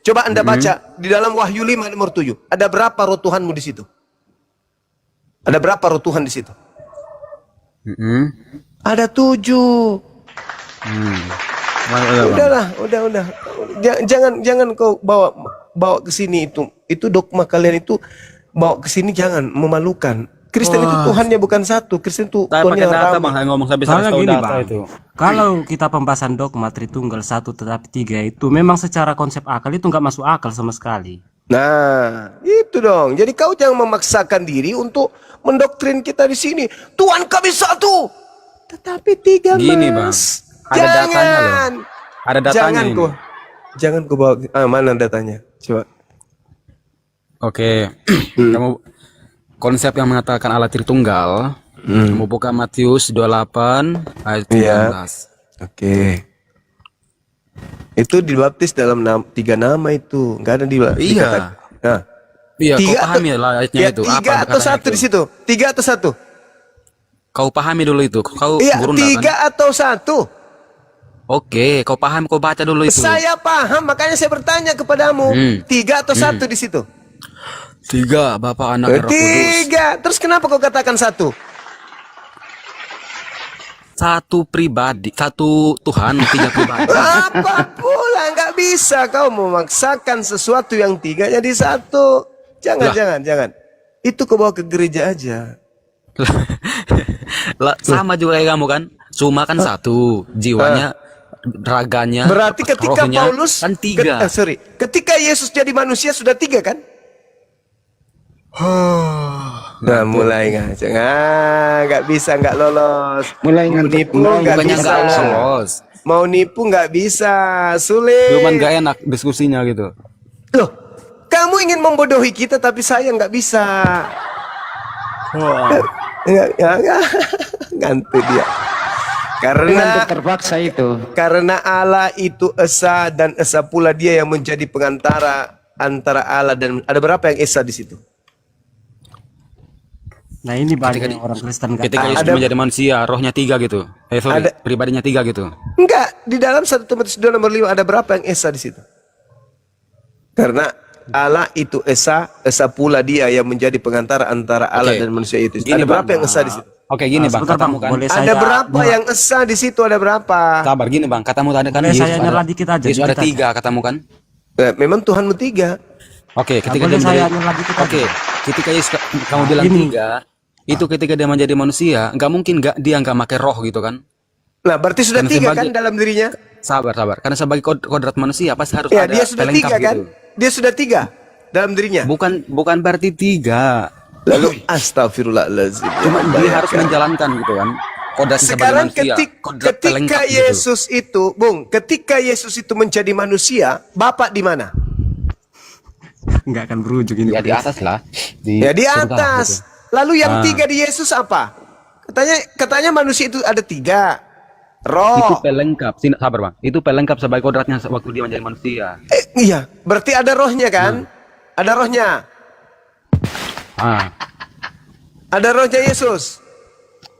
Coba Anda baca di dalam Wahyu 5 nomor 7. Ada berapa roh Tuhanmu di situ? Ada berapa roh Tuhan di situ? Ada 7. Udahlah, udah. Jangan kau bawa ke sini itu. Itu dogma kalian itu bawa ke sini, jangan, memalukan. Kristen itu Tuhannya bukan satu. Kristen itu Tuhannya data ramai. Bang, ngomong sampai Soalnya gini data Bang, itu. kalau kita pembahasan dogma Tritunggal 1 tetapi 3 itu memang secara konsep akal itu nggak masuk akal sama sekali. Nah, itu dong. Jadi kau jangan memaksakan diri untuk mendoktrin kita di sini. Tuhan kami satu, tetapi 3 Gini, Bang. Mas. Ada datanya loh. Ada datanya ini. Jangan kau bawa. Mana datanya? Coba. Oke. Kamu konsep yang mengatakan Allah Tritunggal. Kamu buka Matius 28 ayat 19. Iya. Oke. Itu dibaptis dalam 3 nama itu. Enggak ada dikatakan. Nah. Iya, kau 3 pahami lah ayatnya ya, itu. 3 atau 1 di situ? 3 atau 1? Kau pahami dulu itu. Kau Iya, Burunda 3 kan? atau 1? Oke, kau paham, kau baca dulu itu. Saya paham, makanya saya bertanya kepadamu. 3 atau 1 di situ? 3, Bapa, Anak, dan Roh Kudus. 3. Terus kenapa kau katakan 1? Satu pribadi, satu Tuhan, 3 pribadi. Apa pula, nggak bisa kau memaksakan sesuatu yang 3 jadi 1. Jangan. Itu kau bawa ke gereja aja. Lah, sama juga kayak kamu kan. Cuma kan satu, jiwanya, raganya, Berarti ketika rohnya, Paulus kan 3. ketika Yesus jadi manusia sudah 3 kan? Nah, mulai nggak bisa, nggak lolos. Mulai Mau ngantuk, nipu mulai nggak Bukannya bisa. nggak lolos. Mau nipu nggak bisa, sulit. Cuman gak enak diskusinya gitu. Loh, kamu ingin membodohi kita tapi saya nggak bisa. Ya, ngantuk dia. Ngantuk terpaksa itu. Karena Allah itu esa dan esa pula dia yang menjadi pengantara antara Allah dan ada berapa yang esa di situ? Nah ini banyak orang Kristen nggak Ketika tahu. Yesus menjadi manusia, rohnya 3 gitu. Pribadinya 3 gitu. Enggak, di dalam 1 Timotius 2 nomor 5 ada berapa yang esa di situ? Karena Allah itu esa pula dia yang menjadi pengantara antara Allah dan manusia itu. Gini, Ada berapa Bang. yang esa di situ? Oke, gini Bang, Sebentar, katamu Bang, kan. boleh Ada saya berapa yang esa di situ? Ada berapa? Sabar, gini Bang, katamu tadi kan Boleh Yesus saya nyela dikit aja, Yesus ada dikit 3 katamu kan. Memang Tuhanmu 3. Oke, ketika boleh dia saya menjadi, nyela dikit oke, aja. ketika Yesus kamu bilang Gini. 3, itu ketika dia menjadi manusia, nggak mungkin dia nggak pakai roh gitu kan. Nah, berarti sudah Karena 3 kan sebagai- dalam dirinya? Sabar. Karena sebagai kodrat manusia pasti harus Ya, ada dia sudah pelengkap 3 kan? gitu. Dia sudah 3 dalam dirinya. Bukan berarti 3. Lalu astagfirullahaladzim. Cuma dia harus menjalankan gitu kan. Kodratnya sebagai Sekarang manusia. Kodrat ketika pelengkap gitu. Yesus itu, ketika Yesus itu menjadi manusia, Bapak di mana? nggak akan berujung ini. Ya di atas lah. Ya di surga atas. gitu. Lalu yang 3 di Yesus apa? Katanya manusia itu ada 3. Itu Roh. pelengkap. Sini, sabar Bang. Itu pelengkap sebagai kodratnya waktu dia menjadi manusia. Iya, berarti ada rohnya kan? Ada rohnya. Ah, Ada rohnya Yesus.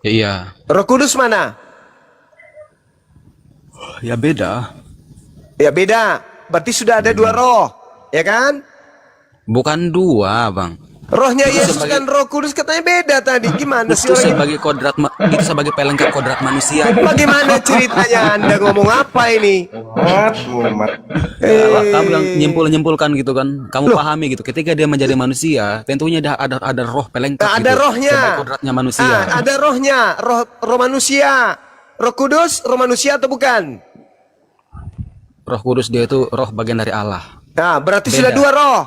iya. Roh Kudus mana? Ya beda. Ya beda. Berarti sudah ada 2 roh, ya kan? Bukan 2 Bang. Rohnya Yesus dan Roh Kudus katanya beda tadi. Gimana sih Itu orang ini? sebagai kodrat itu sebagai pelengkap kodrat manusia. Bagaimana ceritanya? Anda ngomong apa ini? Kamu yang nyimpulkan gitu kan. Kamu pahami gitu. Ketika dia menjadi manusia, tentunya ada roh pelengkap Nah, gitu. ada rohnya. Sebagai kodratnya manusia. Ada rohnya, roh manusia. Roh Kudus, roh manusia atau bukan? Roh Kudus dia itu roh bagian dari Allah. Nah, berarti Beda. sudah 2 roh.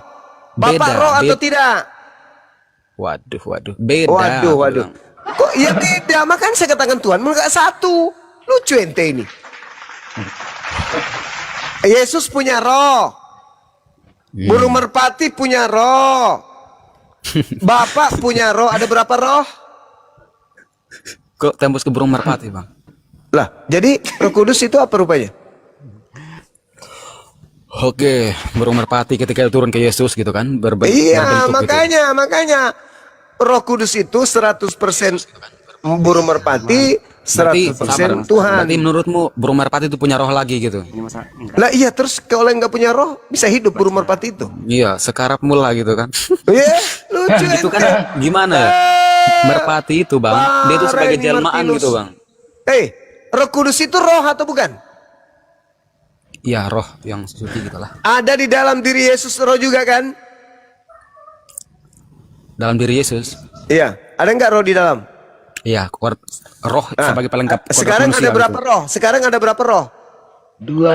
Bapak Beda, roh atau beda. tidak? Waduh. Beda. Waduh. aku bilang. Kok ya beda? Makanya saya katakan Tuhan enggak 1. Lucu ente ini. Yesus punya roh. Burung merpati punya roh. Bapak punya roh. Ada berapa roh? Kok tembus ke burung merpati Bang? Lah, jadi Roh Kudus itu apa rupanya? Oke, burung merpati ketika turun ke Yesus gitu kan, Iya, berbentuk makanya Roh Kudus itu 100% burung merpati, Berarti 100% sabar. Tuhan. Berarti menurutmu burung merpati itu punya roh lagi gitu? Ini masa enggak. Lah iya, terus kalau yang nggak punya roh bisa hidup burung merpati itu? Iya, sekarap mula gitu kan. Iya, lucu Itu kan ente. gimana ya? Merpati itu bang, dia itu Parah sebagai ini jelmaan Martinus. gitu bang. Roh Kudus itu roh atau bukan? Iya roh yang suci gitu lah. Ada di dalam diri Yesus roh juga kan? Dalam diri Yesus. Iya, ada nggak roh di dalam? Iya, roh Nah, sebagai pelengkap. kodrat Sekarang manusia ada berapa gitu. roh? Sekarang ada berapa roh? 2.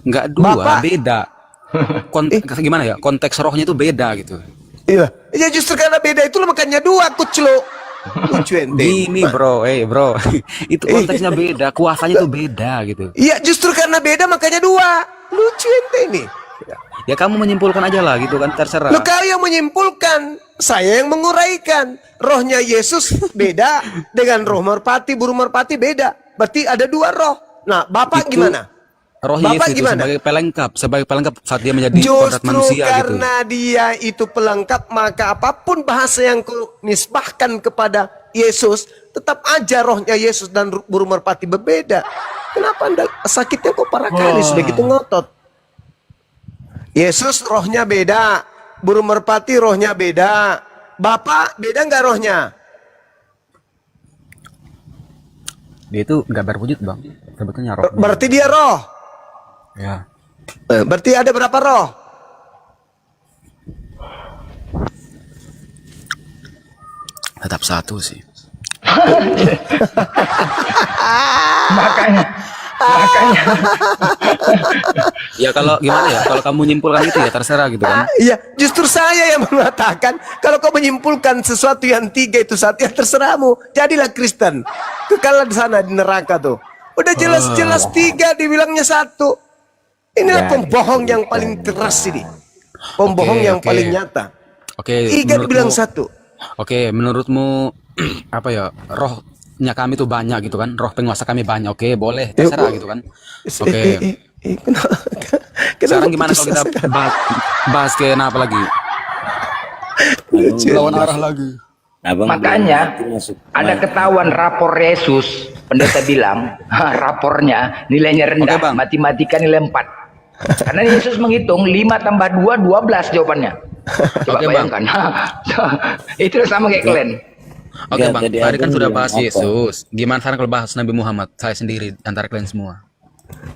Enggak dua, Bapak. beda. Konteks gimana ya? Konteks rohnya itu beda gitu. Iya. Ya justru karena beda itu makanya 2 kuclo. Lucu ente. Gini bro, bro, itu konteksnya beda, kuasanya itu beda gitu. Iya, justru karena beda makanya 2. Lucu ente ini. Ya kamu menyimpulkan aja lah gitu kan, terserah. Lo kau yang menyimpulkan, saya yang menguraikan. Rohnya Yesus beda dengan roh merpati, burung merpati beda. Berarti ada 2 roh. Nah, Bapak Itu gimana? Roh Bapak Yesus itu gimana? sebagai pelengkap saat dia menjadi kodrat Justru manusia gitu. karena dia itu pelengkap, maka apapun bahasa yang kau nisbahkan kepada Yesus, tetap aja rohnya Yesus dan burung merpati berbeda. Kenapa anda sakitnya kok parah kali sudah gitu ngotot? Yesus rohnya beda, burung merpati rohnya beda. Bapak beda nggak rohnya? Dia itu nggak berwujud bang, sebetulnya roh. Berarti dia roh. Ya. Berarti ada berapa roh? Tetap satu sih. Makanya Ya kalau gimana ya, kalau kamu nyimpulkan itu ya terserah gitu kan. Iya, justru saya yang mengatakan kalau kau menyimpulkan sesuatu yang 3 itu satu, ya terserahmu. Jadilah Kristen. Kekal di sana di neraka tuh. Udah jelas-jelas 3 dibilangnya 1. Inilah pembohong yang paling keras ini. Pembohong Oke, yang oke. paling nyata. 3 dibilang 1. Oke, menurutmu apa ya, rohnya kami tuh banyak gitu kan, roh penguasa kami banyak. Oke, boleh, terserah gitu kan. Oke. Kenapa Sekarang gimana putus kalau kita asa? bahas ke apa lagi? Lucu. Lawan arah lagi. makanya ada ketahuan rapor Yesus, pendeta bilang, rapornya nilainya rendah, Oke, Bang. matematika nilai 4. Karena Yesus menghitung 5 tambah 2, 12 jawabannya. Coba Oke, Bang. bayangkan. Itu sama kayak kalian. Oke Enggak, bang, tadi tadi kan Agung sudah bilang bahas apa? Yesus. Gimana sekarang kalau bahas Nabi Muhammad? Saya sendiri antara kalian semua.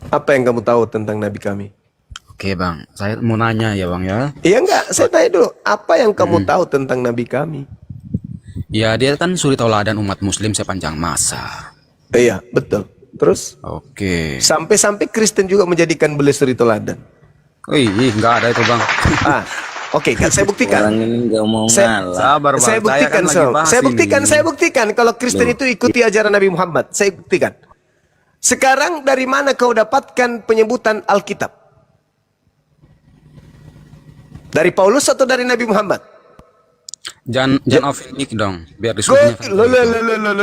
Apa yang kamu tahu tentang Nabi kami? Oke bang, saya mau nanya ya bang ya. Iya enggak, saya tanya dulu. Apa yang kamu tahu tentang Nabi kami? Ya dia kan suri tauladan umat Muslim sepanjang masa. Iya, betul. Terus? Oke. Sampai-sampai Kristen juga menjadikan beliau suri teladan. Wih, nggak ada itu bang. Oke, kan saya buktikan. Orang ini nggak mau Saya- ngalah. Sabar bang. Saya buktikan, kan lagi bahas saya ini. buktikan kalau Kristen itu ikuti ajaran Nabi Muhammad. Saya buktikan. Sekarang dari mana kau dapatkan penyebutan Alkitab? Dari Paulus atau dari Nabi Muhammad? Jangan off mic dong, biar diskusinya.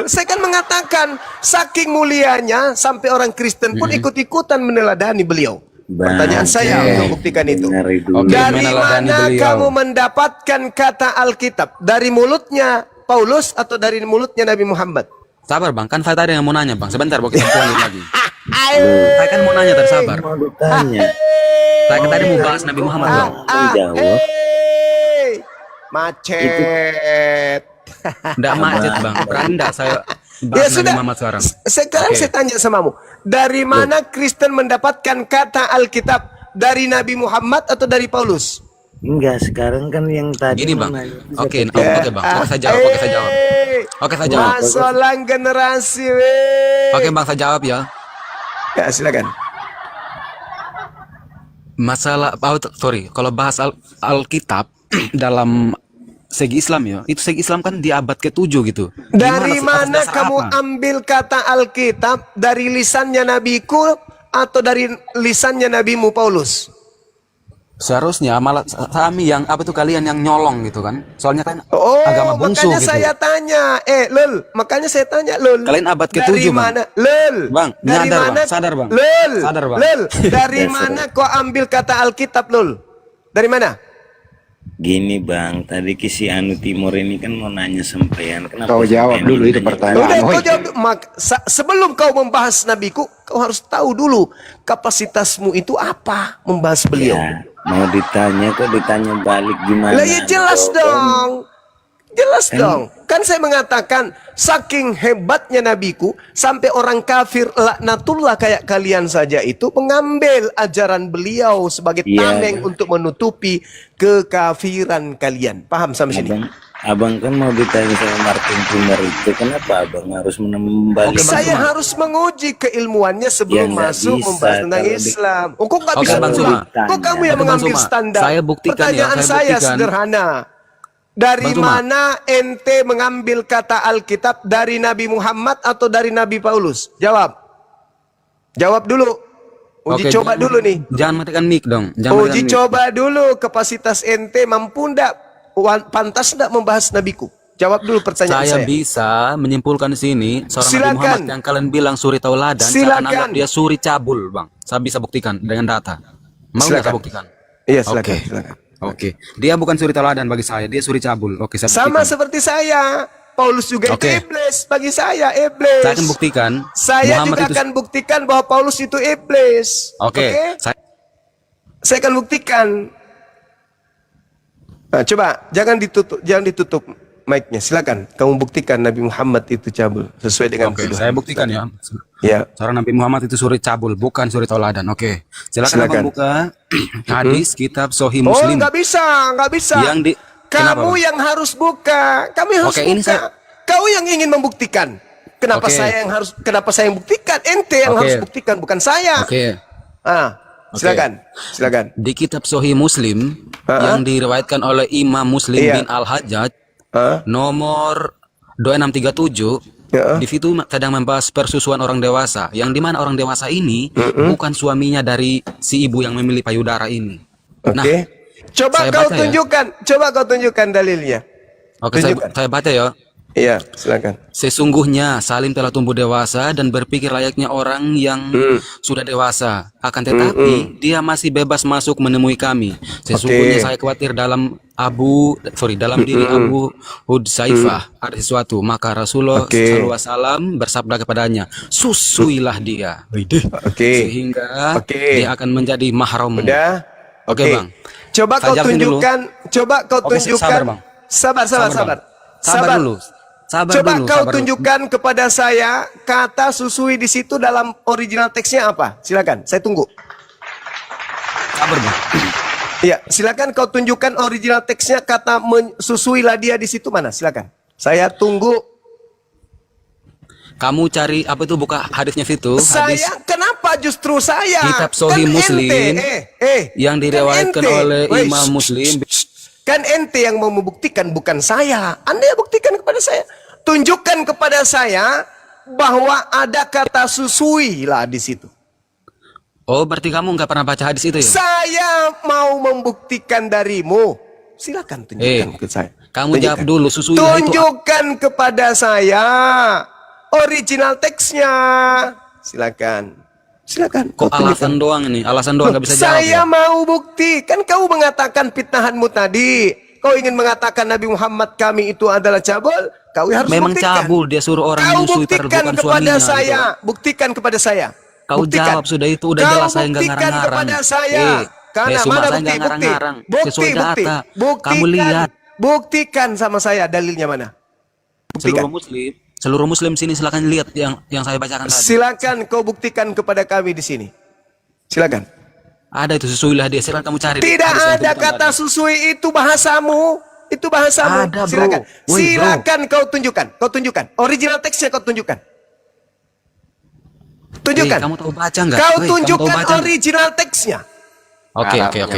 Saya kan mengatakan saking mulianya sampai orang Kristen pun ikut-ikutan meneladani beliau. Pertanyaan saya untuk buktikan itu. Dengar dulu. Oke. Dari meneladani mana beliau. kamu mendapatkan kata Alkitab? Dari mulutnya Paulus atau dari mulutnya Nabi Muhammad? Sabar bang, kan saya tadi yang mau nanya bang. Sebentar, bang, kita lanjut lagi. Saya kan mau nanya, tersabar. Mau ditanya. Saya kan tadi mau bahas Nabi Muhammad bang. Jawab. Macet. Nggak macet bang, berani nggak saya Ya bahas Nabi sudah. Muhammad sekarang? Sekarang Oke. saya tanya samamu. Dari mana Kristen mendapatkan kata Alkitab? Dari Nabi Muhammad atau dari Paulus? Enggak, sekarang kan yang tadi Gini bang, menanya. oke bang, oke saya jawab, oke saya jawab. Oke, saya jawab. Masalah generasi, weh. Oke bang, saya jawab ya. Ya, silakan. Masalah, sorry, kalau bahas Alkitab dalam segi Islam ya, itu segi Islam kan di abad ke-7 gitu. Dari Gimana, mana atas dasar kamu apa? ambil kata Alkitab? Dari lisannya nabiku atau dari lisannya nabimu Paulus? Seharusnya malah kami yang apa tuh, kalian yang nyolong gitu kan? Soalnya kan Oh, agama bungsu makanya gitu. saya tanya. Lul, makanya saya tanya, Lul. Kalian abad ke-7, Dari Bang. mana? Lul. Bang, dari nyadar, mana? Bang. Sadar, Bang. Lul. Sadar, Bang. Lul, dari mana kau ambil kata Alkitab, Lul? Dari mana? Gini bang, tadi si Anu Timur ini kan mau nanya sampean kenapa Kau jawab sampean dulu itu nanya pertanyaan. Udah, kau Woi. jawab. Sebelum kau membahas nabiku, kau harus tahu dulu kapasitasmu itu apa membahas beliau. Ya, mau ditanya kok ditanya balik gimana? Lah ya jelas Kok, dong. Jelas Kan- dong. Kan saya mengatakan saking hebatnya nabiku sampai orang kafir laknatullah kayak kalian saja itu mengambil ajaran beliau sebagai Iya. tameng untuk menutupi kekafiran kalian. Paham sampai sini? Abang kan mau ditanya sama Martin Luther itu kenapa abang harus membalik? Saya harus menguji keilmuannya sebelum Ya, nggak masuk bisa. membahas tentang Kalau Islam. Oh, kok nggak Oke, bisa Bang pula? Suma. Kok kamu yang Tapi, Bang mengambil Suma, standar? saya buktikan ya, Pertanyaan saya saya buktikan. sederhana. Dari Bang Suma. mana ente mengambil kata Alkitab, dari Nabi Muhammad atau dari Nabi Paulus? Jawab. Jawab dulu. Uji Oke, coba dulu nih. Jangan matikan mic dong. Jangan Uji matikan mic. coba dulu kapasitas ente mampu ndak, pantas ndak membahas nabiku? Jawab dulu pertanyaan Saya saya. bisa menyimpulkan di sini seorang Nabi Silakan. Muhammad yang kalian bilang suri tauladan, saya Silakan. akan anggap dia suri cabul, Bang. Saya bisa buktikan dengan data. Mau nggak Silakan. saya buktikan? Iya, silakan, Oke. silakan. Oke. Dia bukan suri tauladan bagi saya, dia suri cabul. Oke, saya Sama buktikan. seperti saya. Paulus juga Oke. itu iblis. Bagi saya iblis. Saya akan buktikan. Saya Muhammad juga itu- akan buktikan bahwa Paulus itu iblis. Oke. Saya akan buktikan. Nah, coba jangan ditutup mic-nya. Silakan kamu buktikan Nabi Muhammad itu cabul sesuai dengan Oke, tuduhan. saya buktikan ya. Ya. Seorang Nabi Muhammad itu suri cabul, bukan suri tauladan. Oke. Silakan Abang buka hadis kitab Sahih Oh, Muslim. nggak bisa, nggak bisa. Kenapa, Kamu Bang? yang harus buka. Kami harus Oke, buka. ini saya- Kau yang ingin membuktikan. Kenapa Oke. saya yang harus? Kenapa saya yang buktikan? Ente yang Oke. harus buktikan, bukan saya. Oke. Oke. Silakan, silakan. Di kitab Sahih Muslim yang diriwayatkan oleh Imam Muslim Iya. bin Al-Hajjaj Ah, nomor 2637 Ya. di situ sedang membahas persusuan orang dewasa yang dimana orang dewasa ini bukan suaminya dari si ibu yang memilih payudara ini. Oke. Nah, Coba saya kau baca ya. tunjukkan, coba kau tunjukkan dalilnya. oke saya, Tunjukkan. saya baca ya. Iya, silakan. Sesungguhnya Salim telah tumbuh dewasa dan berpikir layaknya orang yang sudah dewasa. Akan tetapi dia masih bebas masuk menemui kami. Sesungguhnya Oke. saya khawatir dalam diri Abu Hudzaifah ada sesuatu. Maka Rasulullah Oke. SAW bersabda kepadanya, susuilah dia. Oke. Sehingga Oke. dia akan menjadi mahram. Udah. Oke, Bang. Coba Saya kau jelasin dulu. tunjukkan, coba kau Oke, tunjukkan. sabar, Bang. Sabar. Sabar dulu. Sabar Coba dulu, kau sabar dulu. tunjukkan kepada saya kata susui di situ dalam original teksnya apa? Silakan, saya tunggu. Sabar, Bang. Iya, silakan kau tunjukkan original teksnya kata susuilah dia di situ mana? Silakan. Saya tunggu. Kamu cari apa itu buka hadisnya situ. Hadis Kenapa justru saya? Kitab Sahih Muslim yang diriwayatkan oleh Imam Muslim. Kan ente yang mau membuktikan, bukan saya. Anda yang buktikan kepada saya. Tunjukkan kepada saya bahwa ada kata susui lah di situ. Oh, berarti kamu nggak pernah baca hadis itu ya? Saya mau membuktikan darimu. Silakan tunjukkan ke saya. Kamu Tunjukkan. jawab dulu susu itu. Tunjukkan kepada saya original teksnya. Silakan. Silakan. Kok alasan doang ini? Alasan doang nggak bisa jawab. Saya Ya? mau bukti. Kan kau mengatakan fitnahanmu tadi. Kau ingin mengatakan Nabi Muhammad kami itu adalah cabul. Kau harus Memang buktikan. cabul, dia suruh orang Kau menyusui buktikan bukan kepada suaminya. saya. Gitu. Buktikan kepada saya. Kau Buktikan. jawab sudah itu, udah Kau jelas saya nggak buktikan ngarang-ngarang. kepada saya. Karena Suma, mana saya bukti? nggak ngarang-ngarang. Bukti, Sesuai bukti. data. Buktikan. Kamu lihat. Buktikan sama saya dalilnya mana. Buktikan. Seluruh muslim sini silakan lihat yang saya bacakan tadi. Silakan kau buktikan kepada kami di sini. Silakan. Ada itu susuilah dia, silakan kamu cari. Tidak Hadis yang ada tentang kata tadi. susui, itu bahasamu. Itu bahasamu. Ada, bro. Silakan. Woi, Silakan kau tunjukkan. Kau tunjukkan. Original teksnya kau tunjukkan. Tunjukkan. Kamu tahu baca nggak? Kau Woi, kamu tahu tunjukkan baca nggak? original teksnya. Oke. Arabnya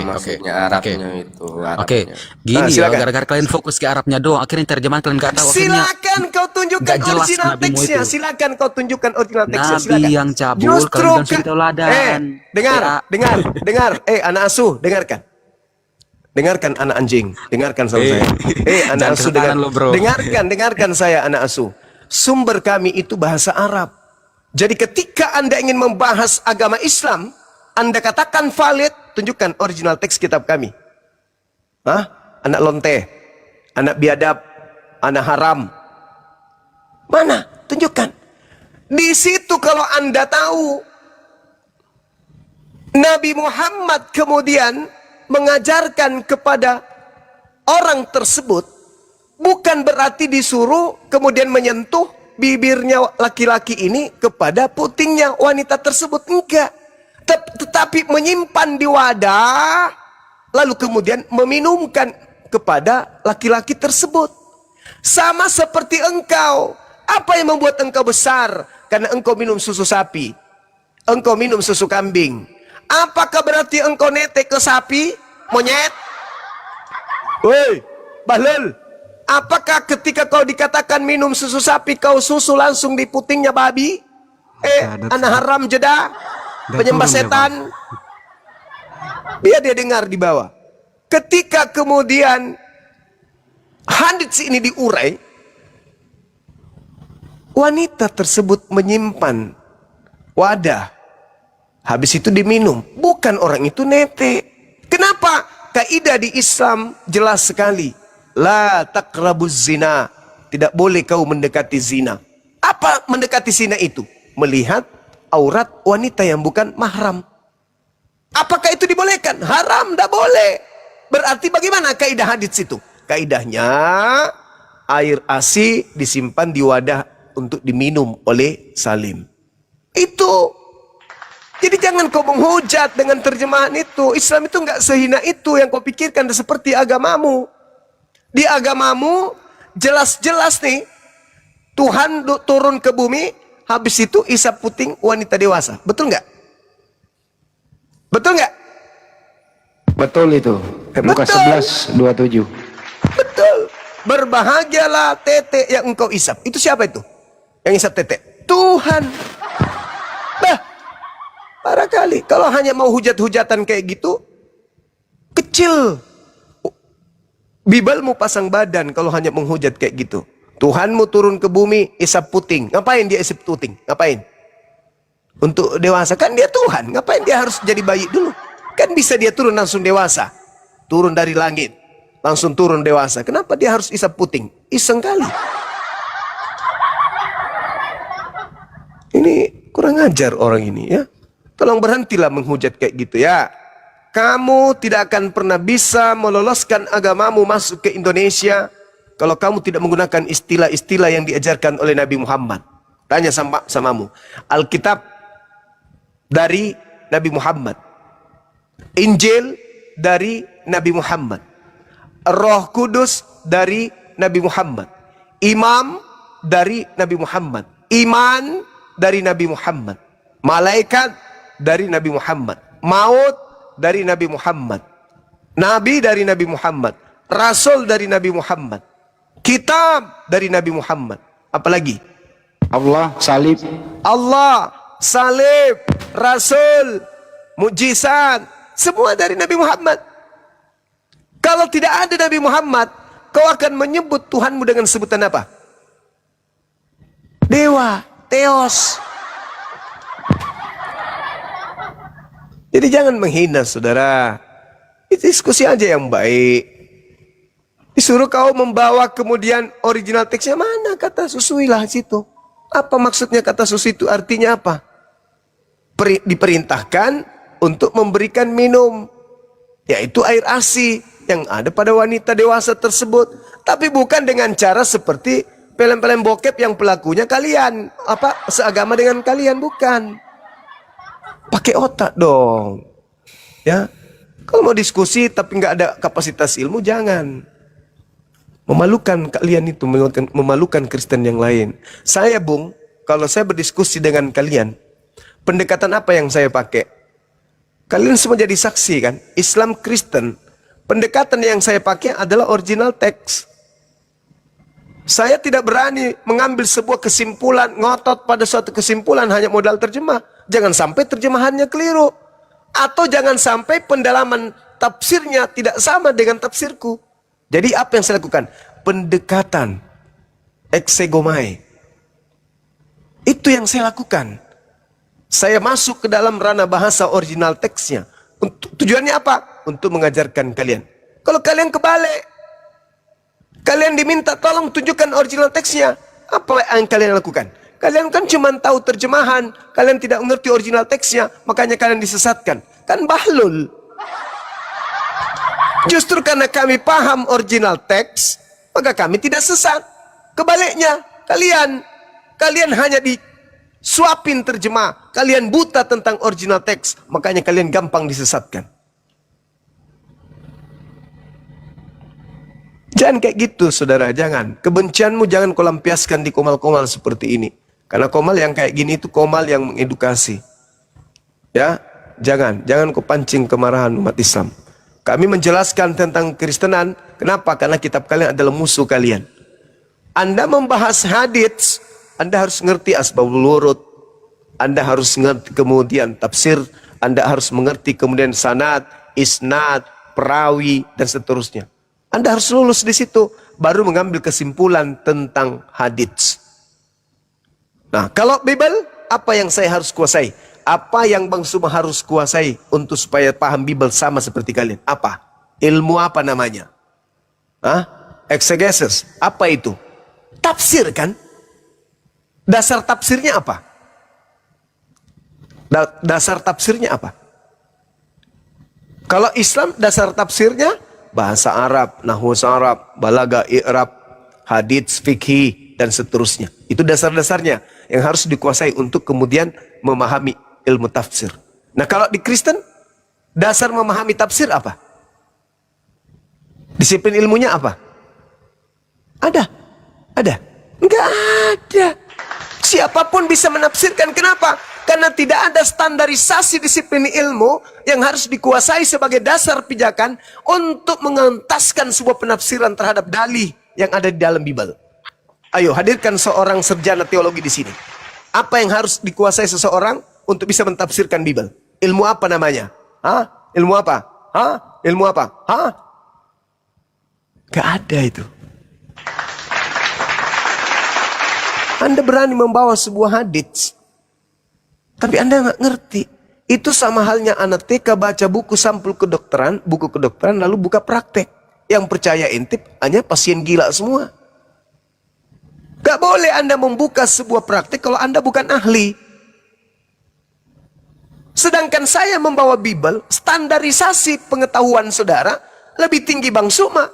itu. Oke, Arabnya. gini ya, silakan. gara-gara kalian fokus ke Arabnya doang, akhirnya terjemahan kalian nggak tahu. Akhirnya Silakan kau tunjukkan nggak jelas original nabimu teksnya. itu. Silakan kau tunjukkan original teksnya. Nabi Silakan. yang cabul, kalian bilang suri tauladan. dengar, Ya. dengar. Anak asuh, dengarkan. Dengarkan anak anjing, dengarkan sama saya. Anak jangan asuh, kerendahan lo, bro. dengarkan saya anak asuh. Sumber kami itu bahasa Arab. Jadi ketika Anda ingin membahas agama Islam, Anda katakan valid, tunjukkan original teks kitab kami. Hah? anak lonte, anak biadab, anak haram. Mana? Tunjukkan. Di situ kalau Anda tahu Nabi Muhammad kemudian mengajarkan kepada orang tersebut, bukan berarti disuruh kemudian menyentuh bibirnya laki-laki ini kepada putingnya wanita tersebut. Enggak. Tetapi menyimpan di wadah, lalu kemudian meminumkan kepada laki-laki tersebut. Sama seperti engkau. Apa yang membuat engkau besar? Karena engkau minum susu sapi, engkau minum susu kambing. Apakah berarti engkau netek ke sapi? Monyet? Woi, Bahlul, apakah ketika kau dikatakan minum susu sapi, kau susu langsung di putingnya babi? Anak haram jeda, penyembah setan. Biar dia dengar di bawah. Ketika kemudian hadits ini diurai, wanita tersebut menyimpan wadah, habis itu diminum. Bukan orang itu netek. Kenapa? Kaidah di Islam jelas sekali. La taqrabuz zina. Tidak boleh kau mendekati zina. Apa mendekati zina itu? Melihat aurat wanita yang bukan mahram. Apakah itu dibolehkan? Haram, tidak boleh. Berarti bagaimana kaidah hadits itu? Kaidahnya air ASI disimpan di wadah untuk diminum oleh Salim. Itu. Jadi jangan kau menghujat dengan terjemahan itu. Islam itu enggak sehina itu yang kau pikirkan seperti agamamu. Di agamamu jelas-jelas nih Tuhan turun ke bumi, habis itu isap puting wanita dewasa. Betul enggak? Betul enggak? Betul itu. Lukas 11:27. Betul. Berbahagialah tete yang engkau isap. Itu siapa itu? Yang isap tete? Tuhan. Bah, parah kali. Kalau hanya mau hujat-hujatan kayak gitu, kecil. Bibalmu pasang badan kalau hanya menghujat kayak gitu. Tuhanmu turun ke bumi, isap puting. Ngapain dia isap puting? Ngapain? Untuk dewasa. Kan dia Tuhan. Ngapain dia harus jadi bayi dulu? Kan bisa dia turun langsung dewasa. Turun dari langit. Langsung turun dewasa. Kenapa dia harus isap puting? Iseng kali. Ini kurang ajar orang ini ya. Tolong berhentilah menghujat kayak gitu ya. Kamu tidak akan pernah bisa meloloskan agamamu masuk ke Indonesia kalau kamu tidak menggunakan istilah-istilah yang diajarkan oleh Nabi Muhammad. Tanya samamu. Alkitab dari Nabi Muhammad. Injil dari Nabi Muhammad. Roh Kudus dari Nabi Muhammad. Imam dari Nabi Muhammad. Iman dari Nabi Muhammad. Malaikat dari Nabi Muhammad. Maut dari Nabi Muhammad. Nabi dari Nabi Muhammad. Rasul dari Nabi Muhammad. Kitab dari Nabi Muhammad. Apalagi? Allah, salib. Allah, salib, Rasul, mujizat, semua dari Nabi Muhammad. Kalau tidak ada Nabi Muhammad, kau akan menyebut Tuhanmu dengan sebutan apa? Dewa, Theos. Jadi jangan menghina saudara. Itu diskusi aja yang baik. Disuruh kau membawa kemudian original teksnya mana? Kata susuilah situ. Apa maksudnya kata susu itu? Artinya apa? Diperintahkan untuk memberikan minum. Yaitu air ASI yang ada pada wanita dewasa tersebut. Tapi bukan dengan cara seperti film-film bokep yang pelakunya kalian. Apa? Seagama dengan kalian. Bukan. Pakai otak dong. Ya. Kalau mau diskusi tapi nggak ada kapasitas ilmu, jangan. Memalukan kalian itu, memalukan Kristen yang lain. Saya Bung, kalau saya berdiskusi dengan kalian, pendekatan apa yang saya pakai? Kalian semua jadi saksi kan? Islam Kristen, pendekatan yang saya pakai adalah original teks. Saya tidak berani mengambil sebuah kesimpulan, ngotot pada suatu kesimpulan hanya modal terjemah. Jangan sampai terjemahannya keliru. Atau jangan sampai pendalaman tafsirnya tidak sama dengan tafsirku. Jadi apa yang saya lakukan? Pendekatan eksegomai. Itu yang saya lakukan. Saya masuk ke dalam ranah bahasa original teksnya. Tujuannya apa? Untuk mengajarkan kalian. Kalau kalian kebalik, Kalian diminta tolong tunjukkan original teksnya. Apa yang kalian lakukan? Kalian kan cuma tahu terjemahan, kalian tidak mengerti original teksnya, makanya kalian disesatkan. Kan bahlul. Justru karena kami paham original teks, maka kami tidak sesat. Kebaliknya, kalian hanya disuapin terjemah, kalian buta tentang original teks, makanya kalian gampang disesatkan. Jangan kayak gitu, saudara, jangan. Kebencianmu jangan kau lampiaskan di komal-komal seperti ini. Karena komal yang kayak gini itu komal yang mengedukasi. Ya, jangan kau pancing kemarahan umat Islam. Kami menjelaskan tentang Kristenan, kenapa? Karena kitab kalian adalah musuh kalian. Anda membahas hadits, Anda harus ngerti asbabul wurud, Anda harus ngerti kemudian tafsir, Anda harus mengerti kemudian sanad, isnad, perawi, dan seterusnya. Anda harus lulus di situ, baru mengambil kesimpulan tentang hadits. Nah, kalau Bible, apa yang saya harus kuasai? Apa yang Bang Suma harus kuasai untuk supaya paham Bible sama seperti kalian? Apa? Ilmu apa namanya? Exegesis. Apa itu? Tafsir kan? Dasar tafsirnya apa? Dasar tafsirnya apa? Kalau Islam, dasar tafsirnya bahasa Arab, nahwu Arab, balaga, i'rab, hadits, fikih, dan seterusnya. Itu dasar-dasarnya yang harus dikuasai untuk kemudian memahami ilmu tafsir. Nah, kalau di Kristen, dasar memahami tafsir apa? Disiplin ilmunya apa? Ada? Enggak ada. Siapapun bisa menafsirkan. Kenapa? Karena tidak ada standarisasi disiplin ilmu yang harus dikuasai sebagai dasar pijakan untuk mengentaskan sebuah penafsiran terhadap dalih yang ada di dalam Bible. Ayo, hadirkan seorang sarjana teologi di sini. Apa yang harus dikuasai seseorang untuk bisa mentafsirkan Bible? Ilmu apa namanya? Ilmu apa? Ilmu apa? Gak ada itu. Anda berani membawa sebuah hadits, tapi Anda nggak ngerti. Itu sama halnya anak TK baca buku sampul kedokteran, lalu buka praktek. Yang percaya intip hanya pasien gila semua. Gak boleh Anda membuka sebuah praktek kalau Anda bukan ahli. Sedangkan saya membawa Bible, standarisasi pengetahuan saudara lebih tinggi Bang Suma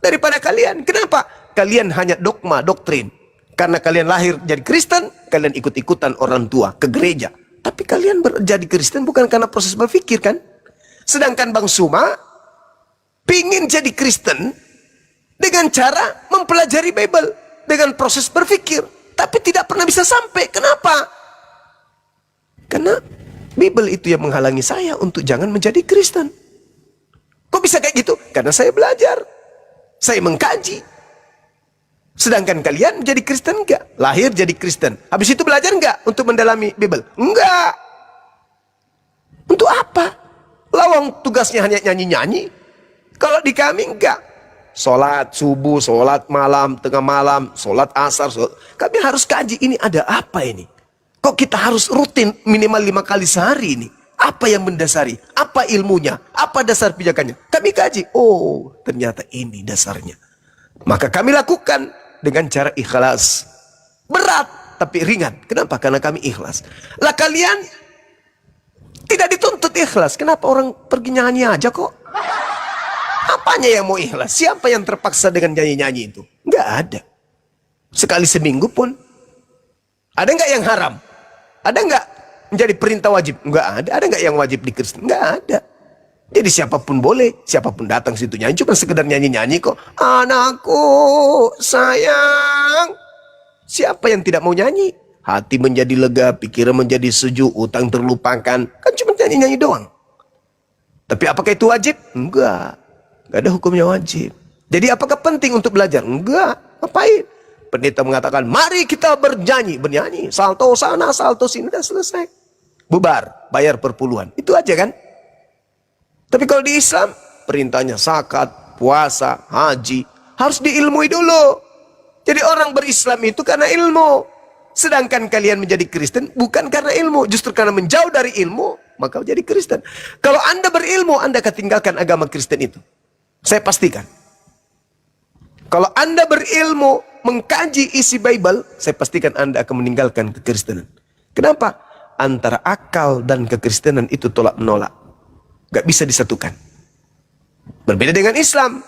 daripada kalian. Kenapa? Kalian hanya dogma, doktrin. Karena kalian lahir jadi Kristen, kalian ikut-ikutan orang tua ke gereja. Tapi kalian jadi Kristen bukan karena proses berpikir kan? Sedangkan Bang Suma pingin jadi Kristen dengan cara mempelajari Bible. Dengan proses berpikir. Tapi tidak pernah bisa sampai. Kenapa? Karena Bible itu yang menghalangi saya untuk jangan menjadi Kristen. Kok bisa kayak gitu? Karena saya belajar. Saya mengkaji. Sedangkan kalian jadi Kristen enggak? Lahir jadi Kristen. Habis itu belajar enggak untuk mendalami Bible? Enggak. Untuk apa? Lawang tugasnya hanya nyanyi-nyanyi. Kalau di kami enggak. Sholat subuh, sholat malam, tengah malam, sholat asar. Kami harus kaji ini ada apa ini? Kok kita harus rutin minimal 5 kali sehari ini? Apa yang mendasari? Apa ilmunya? Apa dasar pijakannya? Kami kaji. Oh, ternyata ini dasarnya. Maka kami lakukan dengan cara ikhlas. Berat, tapi ringan. Kenapa? Karena kami ikhlas. Lah kalian tidak dituntut ikhlas. Kenapa orang pergi nyanyi aja kok? Apanya yang mau ikhlas? Siapa yang terpaksa dengan nyanyi-nyanyi itu? Enggak ada. Sekali seminggu pun. Ada enggak yang haram? Ada enggak menjadi perintah wajib? Enggak ada. Ada enggak yang wajib di Kristen? Enggak ada. Jadi siapapun boleh, siapapun datang situ nyanyi, cuma sekedar nyanyi-nyanyi kok. Anakku sayang. Siapa yang tidak mau nyanyi? Hati menjadi lega, pikiran menjadi sejuk, utang terlupakan. Kan cuma nyanyi-nyanyi doang. Tapi apakah itu wajib? Enggak. Enggak ada hukumnya wajib. Jadi apakah penting untuk belajar? Enggak. Ngapain? Pendeta mengatakan, mari kita bernyanyi. Salto sana, salto sini, udah selesai. Bubar, bayar per puluhan. Itu aja kan? Tapi kalau di Islam, perintahnya zakat, puasa, haji, harus diilmui dulu. Jadi orang berislam itu karena ilmu. Sedangkan kalian menjadi Kristen bukan karena ilmu. Justru karena menjauh dari ilmu, maka menjadi Kristen. Kalau Anda berilmu, Anda akan tinggalkan agama Kristen itu. Saya pastikan. Kalau Anda berilmu, mengkaji isi Bible, saya pastikan Anda akan meninggalkan kekristenan. Kenapa? Antara akal dan kekristenan itu tolak menolak. Gak bisa disatukan. Berbeda dengan Islam.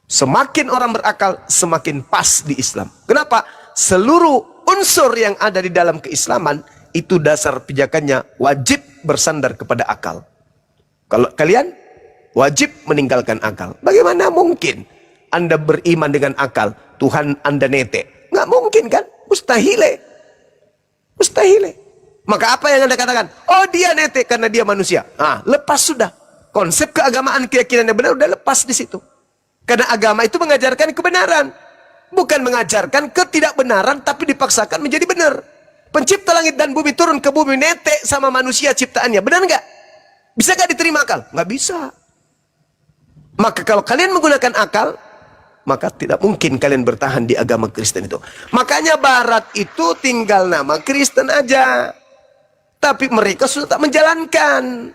Semakin orang berakal, semakin pas di Islam. Kenapa? Seluruh unsur yang ada di dalam keislaman, itu dasar pijakannya wajib bersandar kepada akal. Kalau kalian wajib meninggalkan akal. Bagaimana mungkin Anda beriman dengan akal, Tuhan Anda netek? Nggak mungkin kan? Mustahil. Mustahil. Maka apa yang Anda katakan? Oh, dia netek karena dia manusia. Lepas sudah. Konsep keagamaan, keyakinan yang benar udah lepas di situ. Karena agama itu mengajarkan kebenaran. Bukan mengajarkan ketidakbenaran, tapi dipaksakan menjadi benar. Pencipta langit dan bumi turun ke bumi, netek sama manusia ciptaannya. Benar nggak? Bisa nggak diterima akal? Nggak bisa. Maka kalau kalian menggunakan akal, maka tidak mungkin kalian bertahan di agama Kristen itu. Makanya Barat itu tinggal nama Kristen aja. Tapi mereka sudah tak menjalankan.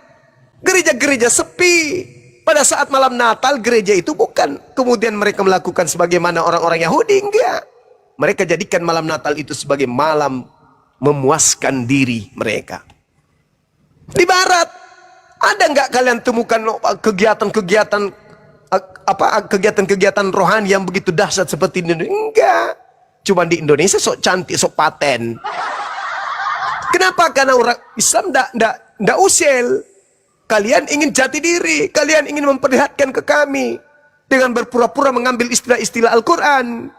Gereja-gereja sepi. Pada saat malam Natal, gereja itu bukan kemudian mereka melakukan sebagaimana orang-orang Yahudi, enggak. Mereka jadikan malam Natal itu sebagai malam memuaskan diri mereka. Di Barat, ada nggak kalian temukan kegiatan rohani yang begitu dahsyat seperti ini? Enggak. Cuma di Indonesia sok cantik, sok paten. Kenapa? Karena orang Islam ndak usil. Kalian ingin jati diri, kalian ingin memperlihatkan ke kami dengan berpura-pura mengambil istilah-istilah Al-Quran.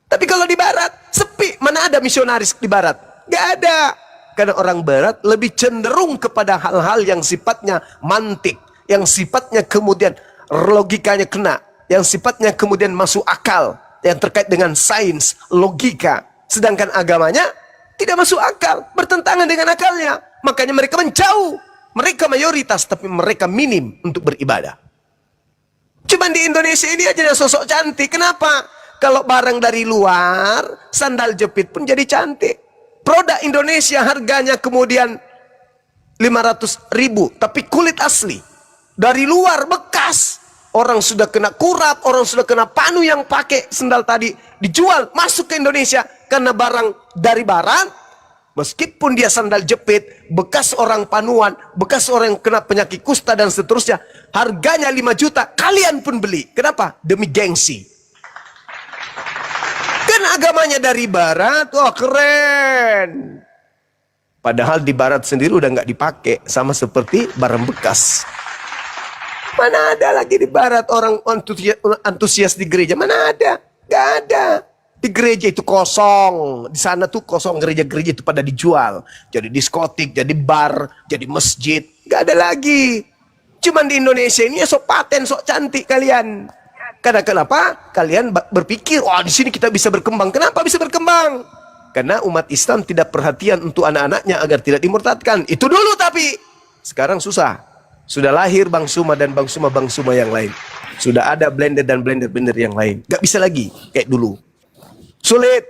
Tapi kalau di Barat, sepi. Mana ada misionaris di Barat? Gak ada. Karena orang Barat lebih cenderung kepada hal-hal yang sifatnya mantik, yang sifatnya kemudian logikanya kena, yang sifatnya kemudian masuk akal, yang terkait dengan sains, logika. Sedangkan agamanya tidak masuk akal, bertentangan dengan akalnya. Makanya mereka menjauh. Mereka mayoritas, tapi mereka minim untuk beribadah. Cuman di Indonesia ini aja yang sosok cantik. Kenapa? Kalau barang dari luar, sandal jepit pun jadi cantik. Produk Indonesia harganya kemudian 500.000, tapi kulit asli. Dari luar bekas. Orang sudah kena kurat, orang sudah kena panu yang pakai sandal tadi. Dijual, masuk ke Indonesia. Karena barang dari barat. Meskipun dia sandal jepit, bekas orang panuan, bekas orang yang kena penyakit kusta dan seterusnya, harganya 5 juta, kalian pun beli. Kenapa? Demi gengsi. Kan agamanya dari Barat, wah keren. Padahal di Barat sendiri udah nggak dipakai, sama seperti barang bekas. Mana ada lagi di Barat orang antusias di gereja? Mana ada? Nggak ada. Di gereja itu kosong. Di sana tuh kosong, gereja-gereja itu pada dijual. Jadi diskotik, jadi bar, jadi masjid. Gak ada lagi. Cuman di Indonesia ini ya sok paten, sok cantik kalian. Karena kenapa? Kalian berpikir, wah di sini kita bisa berkembang. Kenapa bisa berkembang? Karena umat Islam tidak perhatian untuk anak-anaknya agar tidak dimurtadkan. Itu dulu tapi. Sekarang susah. Sudah lahir Bang Suma dan Bang Suma yang lain. Sudah ada blender dan blender yang lain. Gak bisa lagi kayak dulu. Sulit.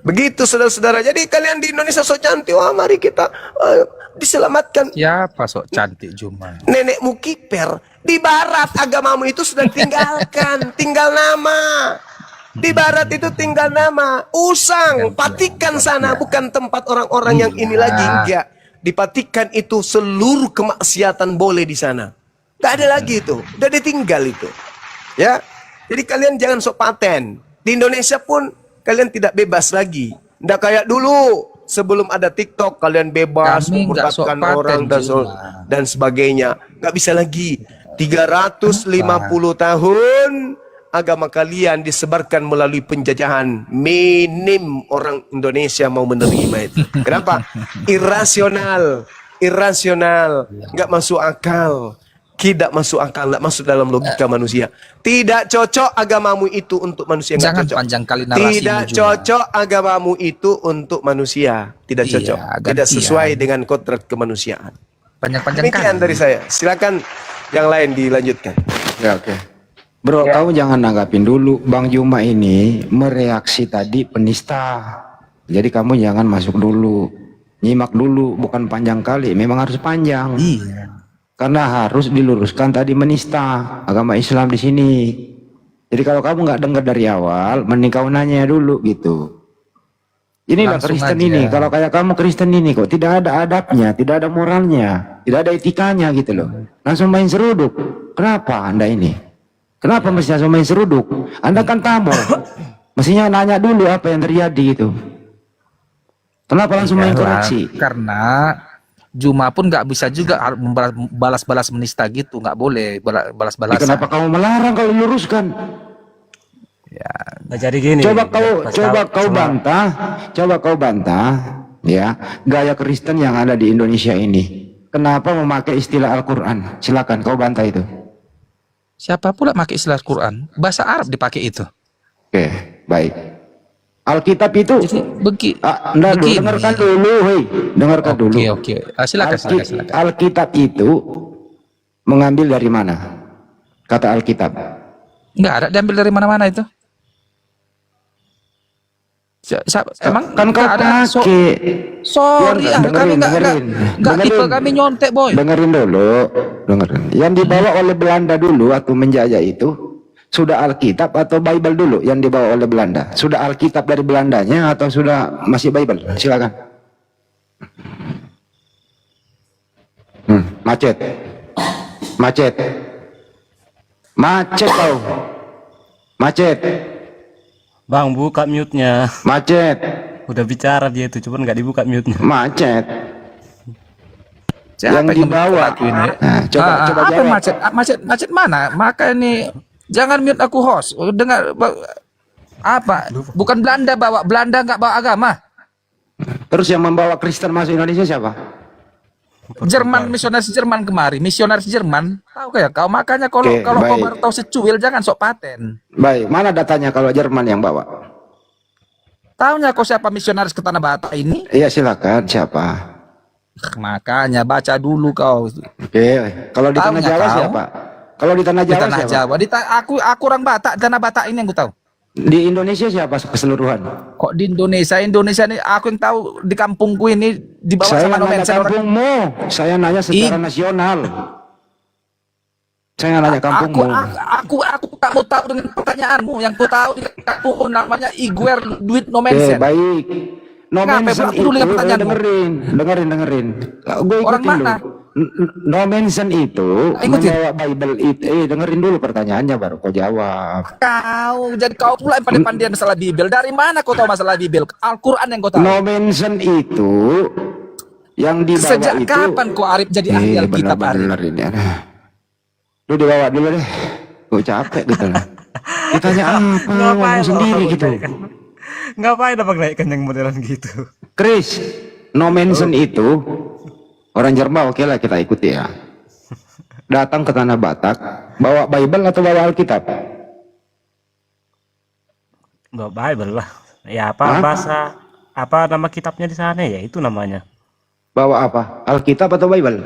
Begitu saudara-saudara. Jadi kalian di Indonesia sok cantik. Wah mari kita diselamatkan. Siapa sok cantik Juma? Nenekmu kiper. Di Barat agamamu itu sudah tinggalkan. Tinggal nama. Di Barat itu tinggal nama. Usang. Patikan sana. Bukan tempat orang-orang yang ini lagi. Enggak. Dipatikan itu seluruh kemaksiatan boleh di sana. Gak ada lagi itu. Udah ditinggal itu. Ya. Jadi kalian jangan sok paten. Di Indonesia pun kalian tidak bebas lagi. Nggak kayak dulu. Sebelum ada TikTok kalian bebas memperhatikan orang dan sebagainya. Nggak bisa lagi. 350 tahun agama kalian disebarkan melalui penjajahan. Minim orang Indonesia mau menerima itu. Kenapa? Irasional. Nggak masuk akal. Tidak masuk akal, tidak masuk dalam logika manusia. Tidak cocok agamamu itu untuk manusia. Jangan cocok. panjang kali narasimu. Tidak cocok agamamu itu untuk manusia. Tidak cocok. Tidak sesuai dengan kodrat kemanusiaan. Panjang-panjang Demikian dari saya. Silakan yang lain dilanjutkan. Ya, oke. Bro, kamu jangan nanggapin dulu. Bang Juma ini mereaksi tadi penista. Jadi kamu jangan masuk dulu. Nyimak dulu, bukan panjang kali. Memang harus panjang. Iya. Karena harus diluruskan tadi menista agama Islam di sini. Jadi kalau kamu nggak dengar dari awal, mending kau nanya dulu gitu. Inilah Langsung Kristen aja. ini. Kalau kayak kamu Kristen ini kok tidak ada adabnya, tidak ada moralnya, tidak ada etikanya gitu loh. Langsung main seruduk. Kenapa Anda ini? Kenapa mesti langsung main seruduk? Anda kan tamu. Mestinya nanya dulu apa yang terjadi gitu. Kenapa langsung main Iyalah, koreksi? karena Juma pun nggak bisa juga balas-balas menista gitu, nggak boleh Ya, balas-balasan. kenapa kamu melarang kalau luruskan? Nah, jadi gini. Coba Pas kau bantah, ya gaya Kristen yang ada di Indonesia ini. Kenapa memakai istilah Al-Quran? Silakan kau bantah itu. Siapa pula pakai istilah Quran? Bahasa Arab dipakai itu. Oke, baik. Alkitab itu, Jadi enggak dulu, begini. dengarkan dulu, hei, dengarkan dulu. Oke. Silakan. Alkitab itu mengambil dari mana? Kata Alkitab. Nggak ada diambil dari mana-mana itu. Emang Kan kau nggak ada? pakai. Sorry, Ya, kami nggak tipe kami nyontek boy. Dengerin dulu, dengerin. Yang dibawa oleh Belanda dulu atau menjajah itu sudah Alkitab atau Bible dulu yang dibawa oleh Belanda? Sudah Alkitab dari Belandanya atau sudah masih Bible? Silakan. Macet. Macet kau. Macet. Bang, buka mute-nya. Macet. Udah bicara dia itu, cuman nggak dibuka mute-nya. Macet. Siapa yang dibawa. aku ini? Nah, coba Apa jawab. macet mana? Maka ini jangan mute aku host. Dengar apa? Bukan Belanda bawa, Belanda nggak bawa agama. Terus yang membawa Kristen masuk Indonesia siapa? Jerman, misionaris Jerman kemari, misionaris Jerman. Tahu kayak kau, makanya kalau Oke, kau baik. baru tahu secuil jangan sok paten. Baik, mana datanya kalau Jerman yang bawa? Tahunya kau siapa misionaris ke Tanah Batak ini? Iya silakan, siapa? Makanya baca dulu kau. Oke, kalau di Tanah Tahunya Jawa kau? siapa? Kalau di Tanah Di Jawa Tanah siapa? Jawa. Aku orang Batak, Tanah Batak ini yang ku tahu. Di Indonesia siapa keseluruhan? Kok di Indonesia ini aku yang tahu di kampungku ini dibawa Saya sama nanya nomensen orang. kampungmu, saya nanya secara nasional. Saya nanya kampungmu. Aku tak mau tahu dengan pertanyaanmu. Yang ku tahu di kampungku namanya Iguer Duit Oke, Nomensen. baik. Nomensen Kenapa? Peduli dengan itu, pertanyaanmu. dengerin. Gue Orang ikutin mana? dulu. Nomensen itu Ikutin. membawa Bible itu. Dengerin dulu pertanyaannya baru kau jawab. Kau pula yang paling pandai masalah Bible. Dari mana kau tahu masalah Bible? Al-Quran yang kau tahu. Nomensen itu yang dibawa Sejak itu. kapan kau Arif jadi ahli Alkitab Arif? Bener ini. Lu dibawa dulu deh. Gue capek gitu lah. Ditanya apa? Ngomong sendiri gitu. Ngapain abang naikkan yang modelan gitu? Chris, Nomensen itu orang Jerman, oke lah kita ikuti ya. Datang ke Tanah Batak, bawa Bible atau bawa Alkitab? Bawa Bible lah. Ya apa bahasa apa nama kitabnya di sana ya itu namanya. Bawa apa? Alkitab atau Bible?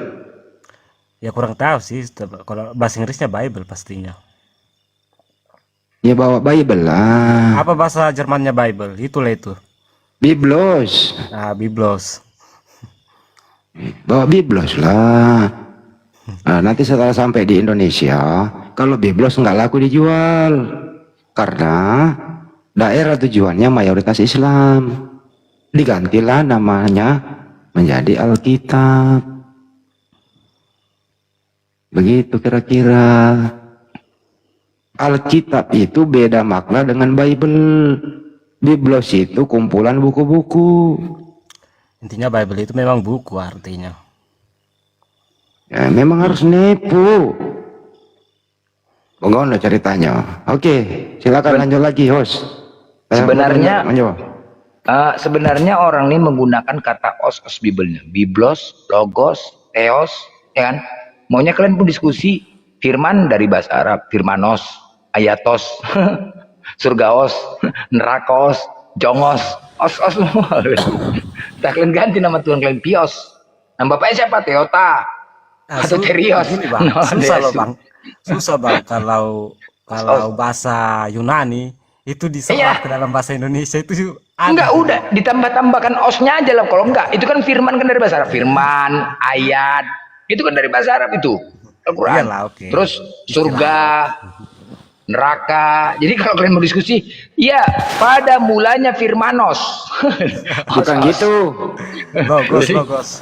Ya kurang tahu sih. Kalau bahasa Inggrisnya Bible pastinya. Ya bawa Bible lah. Apa bahasa Jermannya Bible? Itulah itu. Biblos. Nah, Biblos. Bawa Biblos lah. Nah, nanti setelah sampai di Indonesia, kalau Biblos nggak laku dijual. Karena daerah tujuannya mayoritas Islam. Digantilah namanya menjadi Alkitab. Begitu kira-kira. Alkitab itu beda makna dengan Bible. Biblos itu kumpulan buku-buku. Intinya Bible itu memang buku artinya. Ya, memang harus nipu. Bagaimana ceritanya? Oke, silakan lanjut lagi, host. Sebenarnya- menjawab. Sebenarnya orang ini menggunakan kata os Biblenya. Biblos, logos, theos, ya kan? Maunya kalian pun diskusi firman dari bahasa Arab, firmanos, ayatos, surgaos, nerakos, jongos, os semua. Nah, kalian ganti nama Tuhan kalian Pios. Nama bapaknya siapa? Teota atau Terios? Gini, Bang. No, Susah loh Yesus. Bang. Susah Bang kalau bahasa Yunani itu diserap Iya. ke dalam bahasa Indonesia itu Enggak, udah ditambah-tambahkan osnya aja lah. Kalau enggak, itu kan firman kan dari bahasa Arab. Firman, ayat, itu kan dari bahasa Arab itu. Al-Quran. Iyalah, oke. Terus surga, neraka. Jadi kalau kalian mau diskusi, ya pada mulanya Firmanos. Bukan gitu. Logos.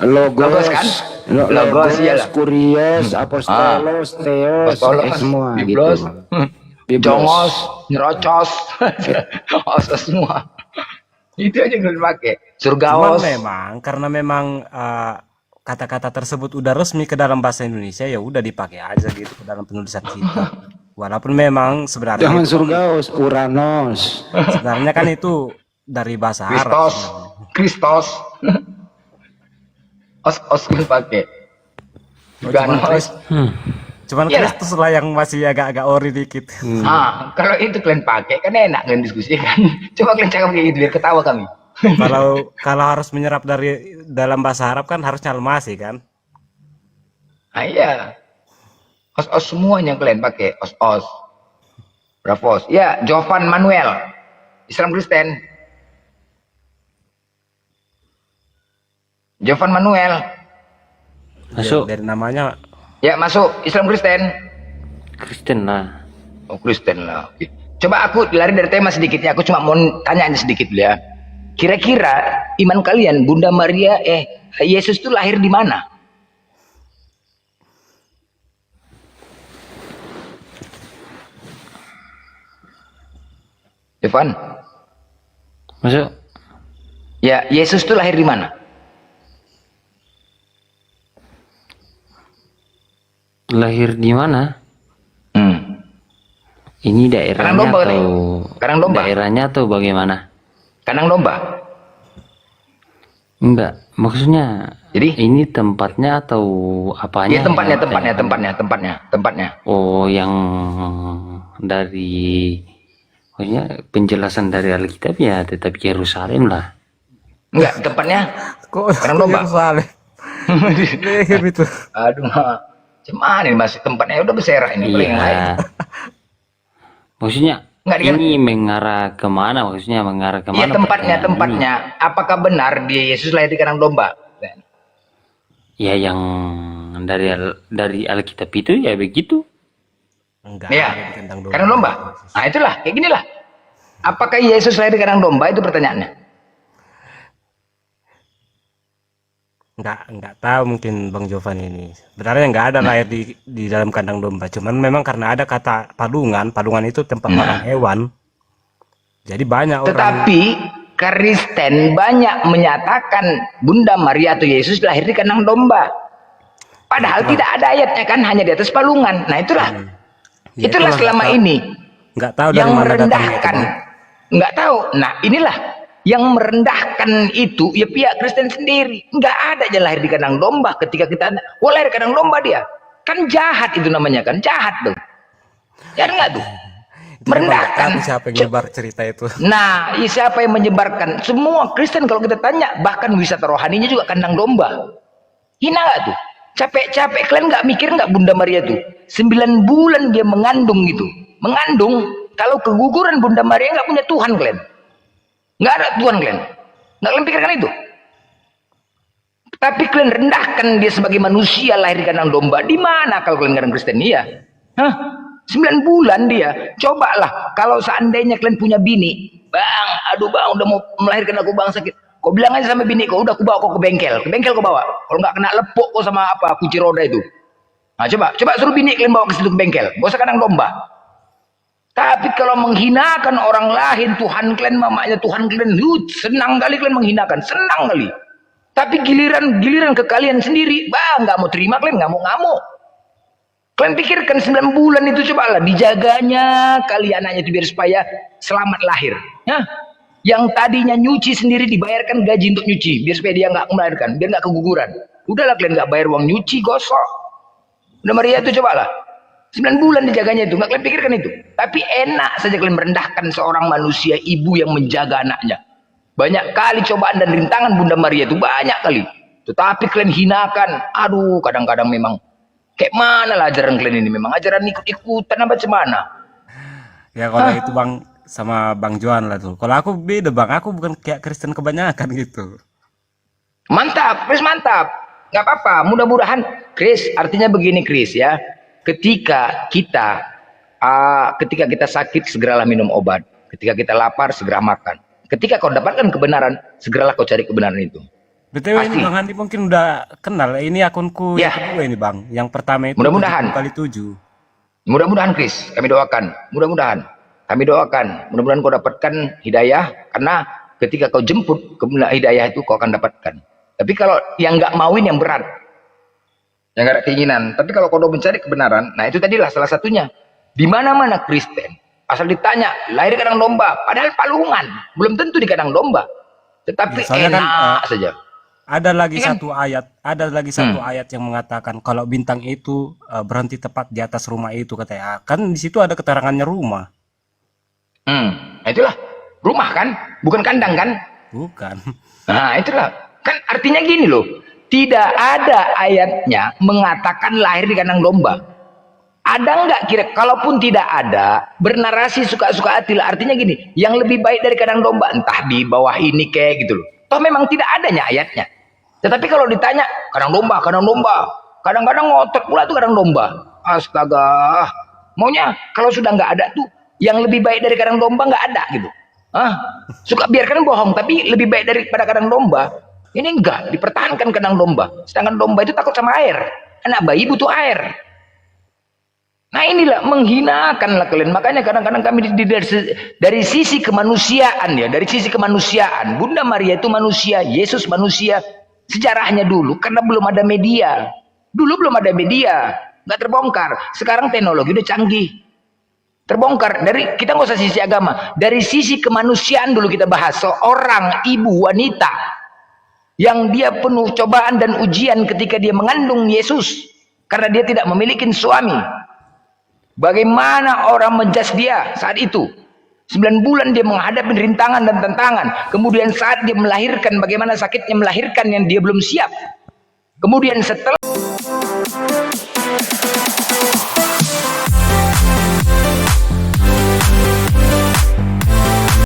Logos kan? Logos, Logos, iyalah. Kurios, Apostolos, Theos, Apostolos, semua Biblos, gitu. Biblos. Jongos, Nyerocos, Osos semua. Itu aja kalian pakai. Cuman Surgaos. karena memang kata-kata tersebut udah resmi ke dalam bahasa Indonesia, ya udah dipakai aja gitu ke dalam penulisan kita. Walaupun memang sebenarnya Jangan itu, Surgaos, Uranos. sebenarnya kan itu dari bahasa Arab. Kristos, sebenarnya. Kristos. Os kalian pakai. Ganos. Cuman Iya. Kristus lah yang masih agak-agak ori dikit. Kalau itu kalian pakai kan enak kalian diskusi kan. Coba kalian cakap kayak gitu biar ketawa kami. Kalau harus menyerap dari dalam bahasa Arab kan harusnya almasi kan. Iya. Os semuanya kalian pakai os. Bravos. Ya, Jovan Manuel. Islam Kristen. Jovan Manuel. Masuk Dari namanya Ya, masuk Islam Kristen. Kristen lah. Oh, Kristen lah. Oke. Coba aku lari dari tema sedikitnya. Aku cuma mau tanya aja sedikit dulu ya. Kira-kira iman kalian Bunda Maria Yesus itu lahir di mana? Evan? Masuk Ya, Yesus itu lahir di mana? lahir di mana? Hmm. Ini daerahnya Kandang domba, atau Kandang domba. daerahnya atau bagaimana? Kandang domba. Enggak, maksudnya Jadi? ini tempatnya atau apanya? Iya, tempatnya. Oh, yang dari maksudnya penjelasan dari Alkitab ya tetap Yerusalem lah. Enggak, tempatnya kok Kandang domba. Yerusalem. Leher itu. Aduh, cuman ini masih tempatnya udah berserak ini paling lain. Iya. Maksudnya Enggak, dia- ini mengarah kemana? Maksudnya mengarah kemana? Iya, tempatnya. pertanyaan ini? Apakah benar dia Yesus lahir di kandang domba? Ya yang dari Alkitab itu ya begitu. Enggak. Iya. ada di kandang domba. Kandang domba. Nah, itulah, kayak ginilah. Apakah Yesus lahir di kandang domba? Itu pertanyaannya. Enggak tahu mungkin Bang Jovan ini. Sebenarnya enggak ada lahir di dalam kandang domba. Cuman memang karena ada kata padungan itu tempat makan hewan. Jadi banyak orang. Tetapi Kristen banyak menyatakan Bunda Maria atau Yesus lahir di kandang domba. Padahal tidak ada ayatnya kan, hanya di atas palungan. Nah, itulah. Ya, Itulah selama ini Enggak tahu dari yang mana datangnya itu, merendahkan. Bang. Nggak tahu. Nah, inilah yang merendahkan itu ya pihak Kristen sendiri. Nggak ada aja lahir di kandang domba. Ketika kita lahir di kandang domba dia kan jahat, itu namanya kan jahat tuh. Jahat nggak tuh? Itu memang nggak Merendahkan. tahu siapa yang nyebar cerita itu. Nah, siapa yang menyebarkan? Semua Kristen kalau kita tanya, bahkan wisata rohaninya juga kandang domba. Hina nggak tuh? Capek-capek kalian nggak mikir nggak Bunda Maria tuh 9 bulan dia mengandung gitu. Mengandung, kalau keguguran Bunda Maria nggak punya Tuhan kalian. Nggak ada Tuhan kalian. Nggak kalian pikirkan itu. Tapi kalian rendahkan dia sebagai manusia lahir di kandang domba. Di mana kalau kalian kadang Kristen? Iya. Hah? 9 bulan dia. Cobalah kalau seandainya kalian punya bini. Bang, aduh bang, udah mau melahirkan aku bang sakit. Kau bilang aja sama bini kau, udah aku bawa kau ke bengkel. Ke bengkel kau bawa. Kalau nggak kena lepuk kau sama apa, kunci roda itu. Nah coba suruh bini kalian bawa ke situ ke bengkel. Gak usah kandang domba. Tapi kalau menghinakan orang lain, Tuhan kalian, mamanya Tuhan kalian, senang kali kalian menghinakan, senang kali. Tapi giliran ke kalian sendiri, bang, nggak mau terima, kalian ngamuk-ngamuk. Kalian pikirkan 9 bulan itu cobalah dijaganya kali anaknya itu biar supaya selamat lahir. Hah? Yang tadinya nyuci sendiri dibayarkan gaji untuk nyuci, biar supaya dia nggak melahirkan, biar nggak keguguran. Udahlah kalian nggak bayar uang nyuci, gosok. Udah Maria itu cobalah. 9 bulan dijaganya itu, nggak kalian pikirkan itu. Tapi enak saja kalian merendahkan seorang manusia, ibu yang menjaga anaknya. Banyak kali cobaan dan rintangan Bunda Maria itu, banyak kali. Tetapi kalian hinakan. Aduh, kadang-kadang memang kayak mana lah ajaran kalian ini, memang ajaran ikut-ikutan apa cemana. Ya kalau itu Bang sama Bang Johan lah tuh. Kalau aku beda Bang, aku bukan kayak Kristen kebanyakan gitu. Mantap, Chris mantap. Nggak apa-apa, mudah-mudahan Chris, artinya begini Chris ya. Ketika kita ketika kita sakit segeralah minum obat, ketika kita lapar segera makan, ketika kau dapatkan kebenaran segeralah kau cari kebenaran itu. BTW ini Pasti. Bang Andi mungkin udah kenal. Ini akunku Ya. yang kedua ini Bang. Yang pertama itu Mudah-mudahan. 7x7. Mudah-mudahan Chris, kami doakan, mudah-mudahan kau dapatkan hidayah, karena ketika kau jemput hidayah itu kau akan dapatkan. Tapi kalau yang nggak mauin yang berat, yang nggak ada keinginan. Tapi kalau kau udah mencari kebenaran, nah itu tadilah salah satunya. Di mana-mana Kristen, asal ditanya lahir di kandang domba, padahal palungan, belum tentu di kandang domba, tetapi Soalnya kan, enak saja. Ada lagi Iya kan? satu ayat yang mengatakan kalau bintang itu berhenti tepat di atas rumah itu katanya. Kan di situ ada keterangannya rumah. Nah itulah rumah kan, bukan kandang kan? Bukan. Nah itulah, kan artinya gini loh, tidak ada ayatnya mengatakan lahir di kandang domba. Ada nggak kira? Kalaupun tidak ada, bernarasi suka-suka hati lah. Artinya gini, yang lebih baik dari kandang domba, entah di bawah ini kayak gitu loh. Toh memang tidak adanya ayatnya. Tetapi kalau ditanya kandang domba, kadang-kadang ngotot pula tuh kandang domba. Astaga, maunya kalau sudah nggak ada tuh, yang lebih baik dari kandang domba nggak ada gitu. Suka biarkan bohong, tapi lebih baik daripada kandang domba. Ini enggak, dipertahankan kandang domba. Sedangkan domba itu takut sama air. Anak bayi butuh air. Nah inilah menghinakan lah kalian. Makanya kadang-kadang kami dari sisi kemanusiaan ya, dari sisi kemanusiaan. Bunda Maria itu manusia, Yesus manusia. Sejarahnya dulu karena belum ada media. Dulu belum ada media, nggak terbongkar. Sekarang teknologi udah canggih. Terbongkar. Dari kita nggak usah sisi agama, dari sisi kemanusiaan dulu kita bahas. Seorang ibu wanita yang dia penuh cobaan dan ujian ketika dia mengandung Yesus karena dia tidak memiliki suami. Bagaimana orang menjas dia saat itu? 9 bulan dia menghadapi rintangan dan tantangan. Kemudian saat dia melahirkan, bagaimana sakitnya melahirkan yang dia belum siap. Kemudian setelah